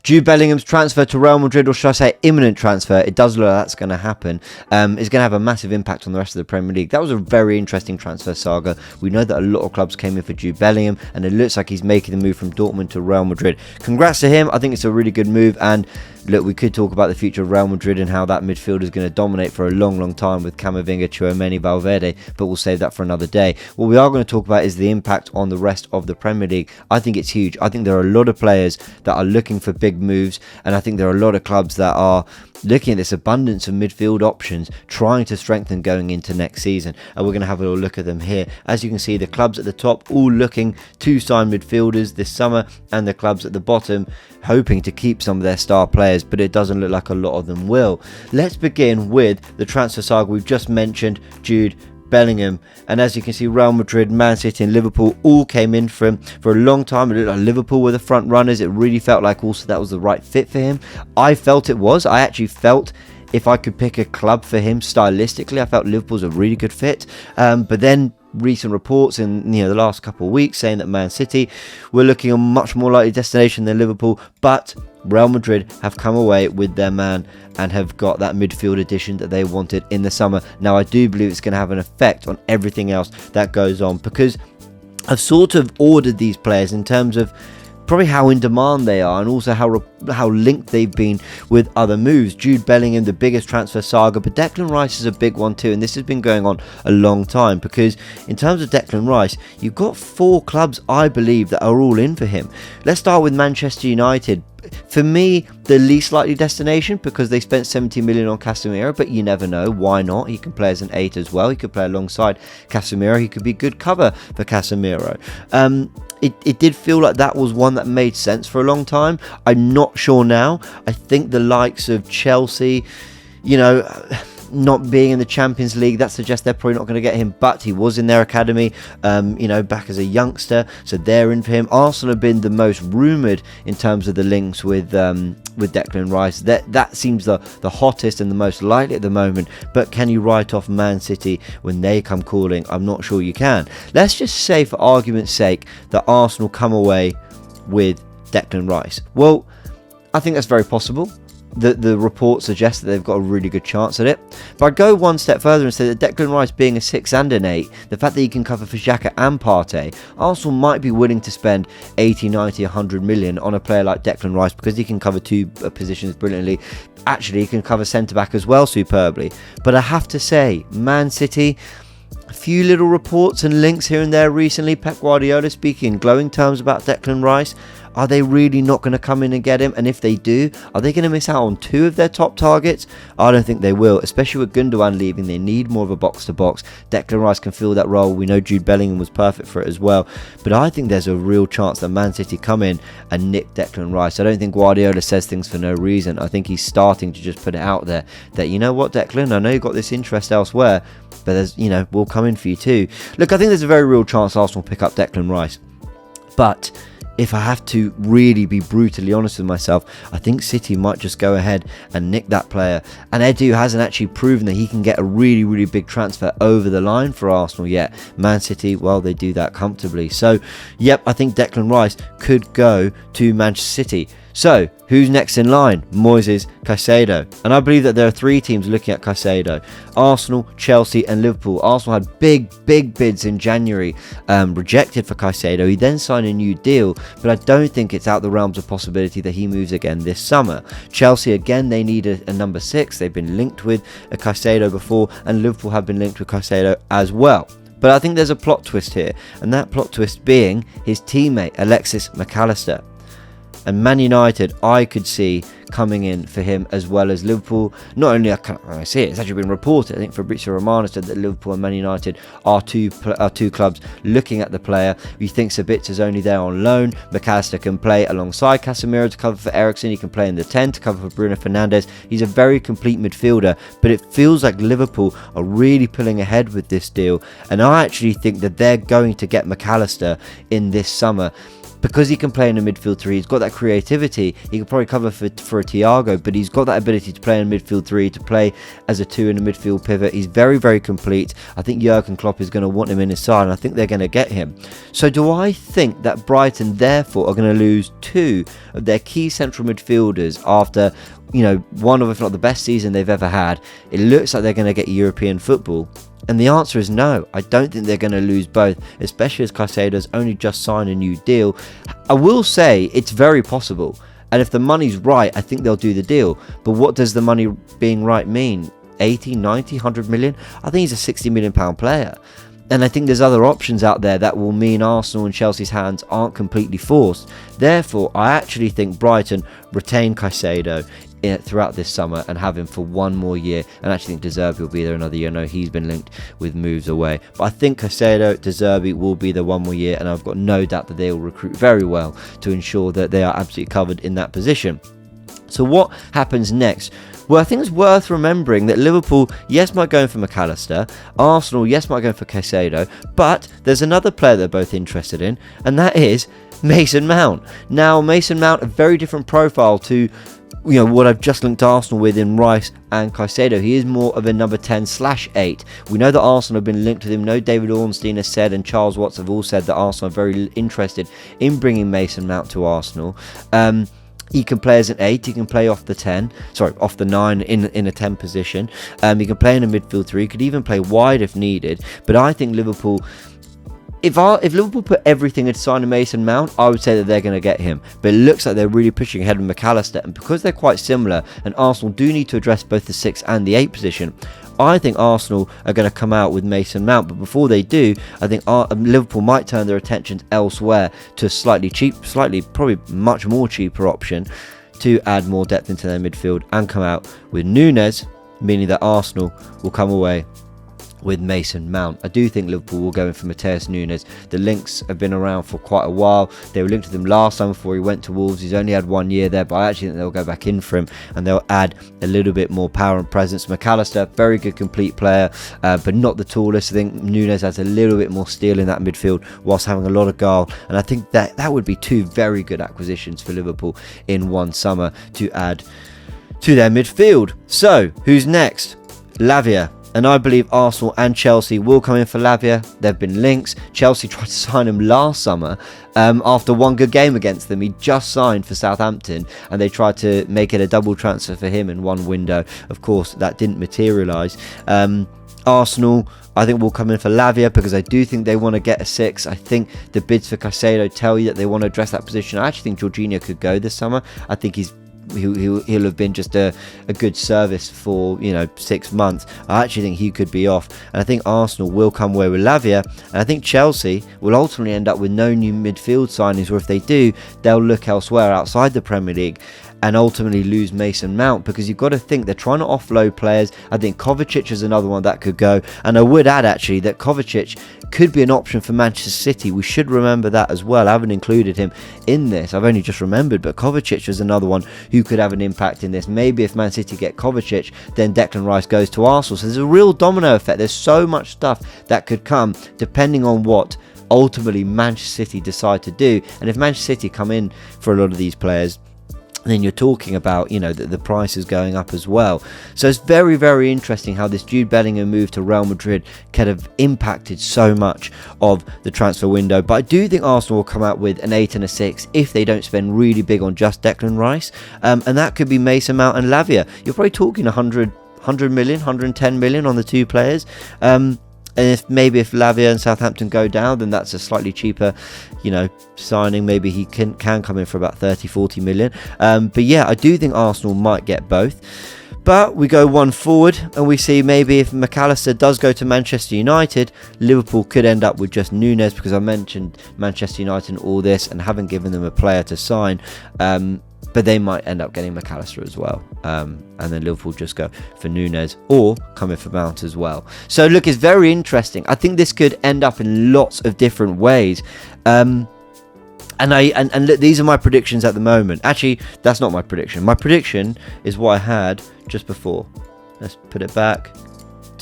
Jude Bellingham's transfer to Real Madrid, or should I say imminent transfer, it does look like that's going to happen, is going to have a massive impact on the rest of the Premier League. That was a very interesting transfer saga. We know that a lot of clubs came in for Jude Bellingham, and it looks like he's making the move from Dortmund to Real Madrid. Congrats to him. I think it's a really good move, and look, we could talk about the future of Real Madrid and how that midfield is going to dominate for a long time with Camavinga, Tchouaméni, Valverde, but we'll save that for another day. What we are going to talk about is the impact on the rest of the Premier League. I think it's huge. I think there are a lot of players that are looking for big moves, and I think there are a lot of clubs that are looking at this abundance of midfield options, trying to strengthen going into next season, and we're going to have a little look at them here. As you can see, the clubs at the top all looking to sign midfielders this summer, and the clubs at the bottom hoping to keep some of their star players, but it doesn't look like a lot of them will. Let's begin with the transfer saga we've just mentioned, Jude Bellingham, and as you can see, Real Madrid, Man City and Liverpool all came in for him for a long time. It looked like Liverpool were the front runners. It really felt like also that was the right fit for him. I felt it was. I actually felt if I could pick a club for him stylistically, I felt Liverpool's a really good fit, but then recent reports in the last couple of weeks saying that Man City were looking a much more likely destination than Liverpool, but Real Madrid have come away with their man and have got that midfield addition that they wanted in the summer. Now, I do believe it's going to have an effect on everything else that goes on, because I've sort of ordered these players in terms of probably how in demand they are, and also how linked they've been with other moves. Jude Bellingham, the biggest transfer saga, but Declan Rice is a big one too, and this has been going on a long time, because in terms of Declan Rice, you've got 4 clubs, I believe, that are all in for him. Let's start with Manchester United. For me, the least likely destination, because they spent 70 million on Casemiro, but you never know. Why not? He can play as an 8 as well. He could play alongside Casemiro. He could be good cover for Casemiro. It did feel like that was one that made sense for a long time. I'm not sure now. I think the likes of Chelsea, not being in the Champions League, that suggests they're probably not going to get him, but he was in their academy, back as a youngster, so they're in for him. Arsenal have been the most rumoured in terms of the links with Declan Rice. That seems the hottest and the most likely at the moment, but can you write off Man City when they come calling? I'm not sure you can. Let's just say, for argument's sake, that Arsenal come away with Declan Rice. Well, I think that's very possible. The report suggests that they've got a really good chance at it. But I'd go one step further and say that Declan Rice being a 6 and an 8, the fact that he can cover for Xhaka and Partey, Arsenal might be willing to spend 80, 90, 100 million on a player like Declan Rice, because he can cover 2 positions brilliantly. Actually, he can cover centre-back as well superbly. But I have to say, Man City, a few little reports and links here and there recently. Pep Guardiola speaking in glowing terms about Declan Rice. Are they really not going to come in and get him? And if they do, are they going to miss out on 2 of their top targets? I don't think they will, especially with Gundogan leaving. They need more of a box-to-box. Declan Rice can fill that role. We know Jude Bellingham was perfect for it as well. But I think there's a real chance that Man City come in and nick Declan Rice. I don't think Guardiola says things for no reason. I think he's starting to just put it out there that, you know what, Declan, I know you've got this interest elsewhere, but there's, we'll come in for you too. Look, I think there's a very real chance Arsenal pick up Declan Rice. But if I have to really be brutally honest with myself, I think City might just go ahead and nick that player. And Edu hasn't actually proven that he can get a really, really big transfer over the line for Arsenal yet. Man City, well, they do that comfortably. So, yep, I think Declan Rice could go to Manchester City. So, who's next in line? Moises Caicedo. And I believe that there are 3 teams looking at Caicedo. Arsenal, Chelsea and Liverpool. Arsenal had big bids in January, rejected for Caicedo. He then signed a new deal, but I don't think it's out the realms of possibility that he moves again this summer. Chelsea, again, they need a number 6. They've been linked with a Caicedo before, and Liverpool have been linked with Caicedo as well. But I think there's a plot twist here, and that plot twist being his teammate, Alexis McAllister. And Man United, I could see coming in for him, as well as Liverpool. Not only I see it, it's actually been reported. I think Fabrizio Romano said that Liverpool and Man United are two clubs looking at the player. He thinks Sabitzer is only there on loan. McAllister can play alongside Casemiro to cover for Eriksen. He can play in the 10 to cover for Bruno Fernandes. He's a very complete midfielder, but it feels like Liverpool are really pulling ahead with this deal. And I actually think that they're going to get McAllister in this summer. because he can play in a midfield 3, he's got that creativity. He can probably cover for a Thiago, but he's got that ability to play in midfield 3, to play as a 2 in a midfield pivot. He's very, very complete. I think Jurgen Klopp is going to want him in his side, and I think they're going to get him. So do I think that Brighton therefore are going to lose 2 of their key central midfielders after, one of, if not the best season they've ever had? It looks like they're going to get European football. And the answer is no. I don't think they're going to lose both, especially as Caicedo's only just signed a new deal. I will say it's very possible. And if the money's right, I think they'll do the deal. But what does the money being right mean? 80, 90, 100 million? I think he's a £60 million player. And I think there's other options out there that will mean Arsenal and Chelsea's hands aren't completely forced. Therefore, I actually think Brighton retain Caicedo throughout this summer and have him for one more year, and actually think De Zerbi will be there another year. I know he's been linked with moves away, but I think Caicedo, De Zerbi will be there one more year, and I've got no doubt that they will recruit very well to ensure that they are absolutely covered in that position. So what happens next? Well, I think it's worth remembering that Liverpool, yes, might go in for McAllister. Arsenal, yes, might go in for Caicedo. But there's another player they're both interested in, and that is Mason Mount. Now, Mason Mount, a very different profile to what I've just linked Arsenal with in Rice and Caicedo. He is more of a number 10/8. We know that Arsenal have been linked with him. No, David Ornstein has said, and Charles Watts have all said that Arsenal are very interested in bringing Mason Mount to Arsenal. He can play as an 8, he can play off the 9 in a 10 position. He can play in a midfield 3, he could even play wide if needed. But I think Liverpool, if Liverpool put everything into signing Mason Mount, I would say that they're going to get him. But it looks like they're really pushing ahead with McAllister. And because they're quite similar, and Arsenal do need to address both the 6 and the 8 position, I think Arsenal are going to come out with Mason Mount. But before they do, I think Liverpool might turn their attentions elsewhere to a probably much more cheaper option to add more depth into their midfield and come out with Núñez, meaning that Arsenal will come away with Mason Mount. I do think Liverpool will go in for Matheus Núñez. The links have been around for quite a while. They were linked with him last time before he went to Wolves. He's only had 1 year there, but I actually think they'll go back in for him and they'll add a little bit more power and presence. McAllister, very good complete player, but not the tallest. I think Núñez has a little bit more steel in that midfield whilst having a lot of guile, and I think that would be 2 very good acquisitions for Liverpool in one summer to add to their midfield. So, who's next? Lavia. And I believe Arsenal and Chelsea will come in for Lavia. There have been links. Chelsea tried to sign him last summer after one good game against them. He just signed for Southampton, and they tried to make it a double transfer for him in one window. Of course, that didn't materialise. Arsenal, I think, will come in for Lavia because I do think they want to get a 6. I think the bids for Caicedo tell you that they want to address that position. I actually think Jorginho could go this summer. I think he'll have been just a good service for 6 months. I actually think he could be off, and I think Arsenal will come away with Lavia, and I think Chelsea will ultimately end up with no new midfield signings, or if they do, they'll look elsewhere outside the Premier League and ultimately lose Mason Mount, because you've got to think they're trying to offload players. I think Kovacic is another one that could go, and I would add actually that Kovacic could be an option for Manchester City. We should remember that as well. I haven't included him in this, I've only just remembered, but Kovacic is another one who could have an impact in this. Maybe if Man City get Kovacic, then Declan Rice goes to Arsenal. So there's a real domino effect. There's so much stuff that could come depending on what ultimately Manchester City decide to do. And if Manchester City come in for a lot of these players, then you're talking about, the price is going up as well. So it's very, very interesting how this Jude Bellingham move to Real Madrid kind of impacted so much of the transfer window. But I do think Arsenal will come out with an 8 and a 6 if they don't spend really big on just Declan Rice. And that could be Mason Mount and Lavia. You're probably talking 100 million, 110 million on the 2 players. And if Lavia and Southampton go down, then that's a slightly cheaper, signing. Maybe he can come in for about 30-40 million. But yeah, I do think Arsenal might get both. But we go one forward and we see maybe if McAllister does go to Manchester United, Liverpool could end up with just Núñez, because I mentioned Manchester United and all this and haven't given them a player to sign. But they might end up getting McAllister as well. And then Liverpool just go for Núñez or come in for Mount as well. So look, it's very interesting. I think this could end up in lots of different ways. And look, these are my predictions at the moment. Actually, that's not my prediction. My prediction is what I had just before. Let's put it back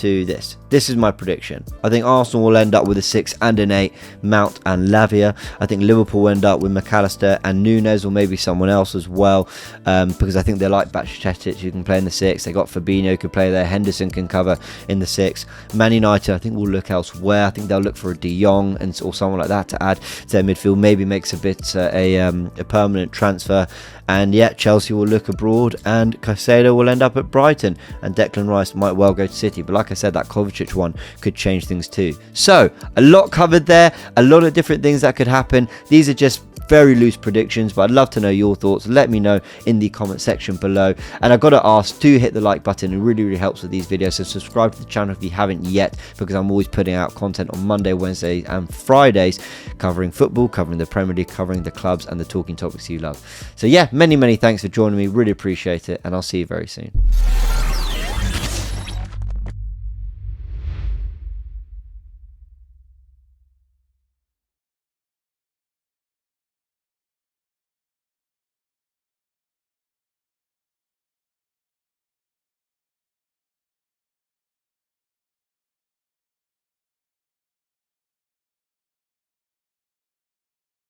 to this. This is my prediction. I think Arsenal will end up with a 6 and an 8, Mount and Lavia. I think Liverpool will end up with McAllister and Nunes, or maybe someone else as well, because I think they like Bajcetic, who can play in the 6. They got Fabinho, who could play there. Henderson can cover in the 6. Man United, I think, will look elsewhere. I think they'll look for a De Jong or someone like that to add to their midfield. Maybe makes a bit a permanent transfer. And yeah, Chelsea will look abroad, and Cecil will end up at Brighton, and Declan Rice might well go to City. But like I said, that Kovacic one could change things too. So a lot covered there, a lot of different things that could happen. These are just very loose predictions, but I'd love to know your thoughts. Let me know in the comment section below. And I've got to ask, do hit the like button. It really helps with these videos. So subscribe to the channel if you haven't yet, because I'm always putting out content on Monday, Wednesday and Fridays, covering football, covering the Premier League, covering the clubs and the talking topics you love. So yeah, many thanks for joining me. Really appreciate it, and I'll see you very soon.